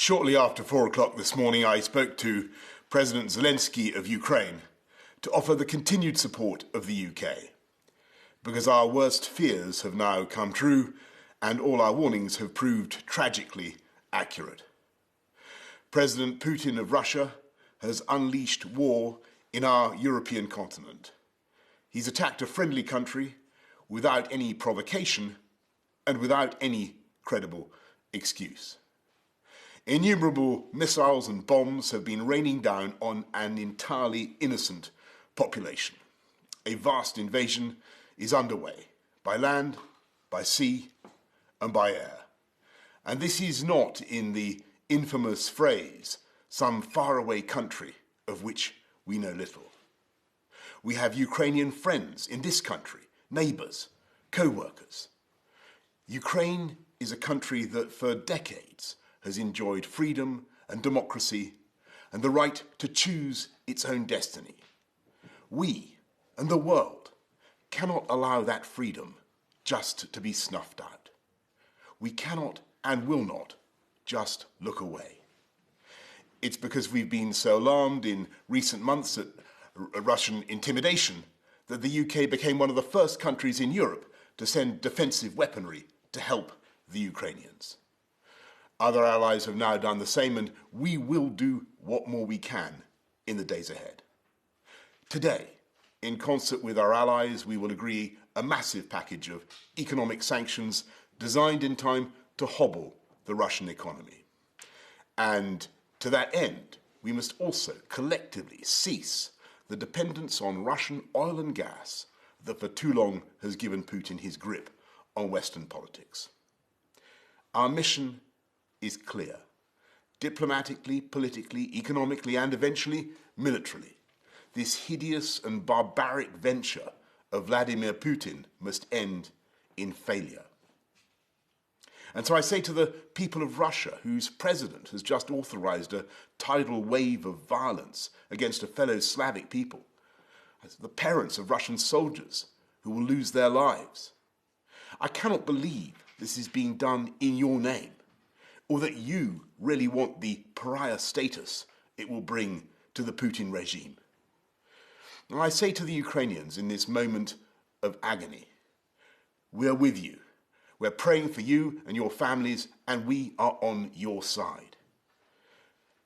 Shortly after 4 o'clock this morning, I spoke to President Zelensky of Ukraine to offer the continued support of the UK, because our worst fears have now come true and all our warnings have proved tragically accurate. President Putin of Russia has unleashed war in our European continent. He's attacked a friendly country without any provocation and without any credible excuse. Innumerable missiles and bombs have been raining down on an entirely innocent population. A vast invasion is underway, by land, by sea, and by air. And this is not in the infamous phrase, some faraway country of which we know little. We have Ukrainian friends in this country, neighbours, co-workers. Ukraine is a country that for decades has enjoyed freedom and democracy and the right to choose its own destiny. We and the world cannot allow that freedom just to be snuffed out. We cannot and will not just look away. It's because we've been so alarmed in recent months at Russian intimidation that the UK became one of the first countries in Europe to send defensive weaponry to help the Ukrainians. Other allies have now done the same, and we will do what more we can in the days ahead. Today, in concert with our allies, we will agree a massive package of economic sanctions designed in time to hobble the Russian economy. And to that end, we must also collectively cease the dependence on Russian oil and gas that for too long has given Putin his grip on Western politics. Our mission is clear. Diplomatically, politically, economically, and eventually militarily, this hideous and barbaric venture of Vladimir Putin must end in failure. And so I say to the people of Russia, whose president has just authorized a tidal wave of violence against a fellow Slavic people, as the parents of Russian soldiers who will lose their lives, I cannot believe this is being done in your name, or that you really want the pariah status it will bring to the Putin regime. And I say to the Ukrainians in this moment of agony, we are with you. We're praying for you and your families, and we are on your side.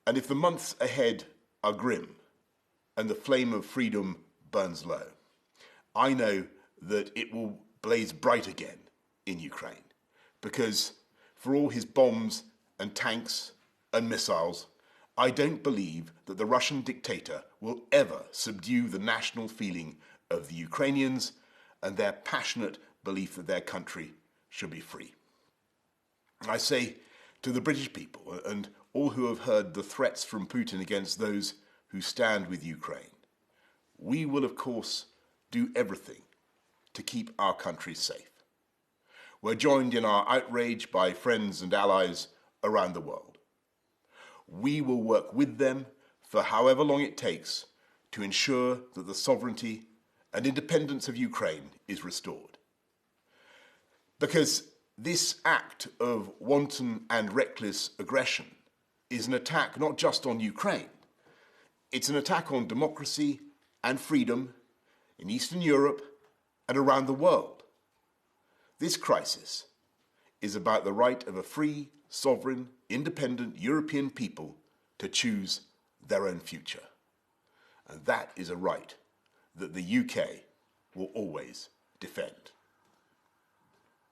And if the months ahead are grim and the flame of freedom burns low, I know that it will blaze bright again in Ukraine, because for all his bombs and tanks and missiles, I don't believe that the Russian dictator will ever subdue the national feeling of the Ukrainians and their passionate belief that their country should be free. I say to the British people and all who have heard the threats from Putin against those who stand with Ukraine, we will of course do everything to keep our country safe. We're joined in our outrage by friends and allies around the world. We will work with them for however long it takes to ensure that the sovereignty and independence of Ukraine is restored. Because this act of wanton and reckless aggression is an attack not just on Ukraine, it's an attack on democracy and freedom in Eastern Europe and around the world. This crisis is about the right of a free, sovereign, independent European people to choose their own future. And that is a right that the UK will always defend.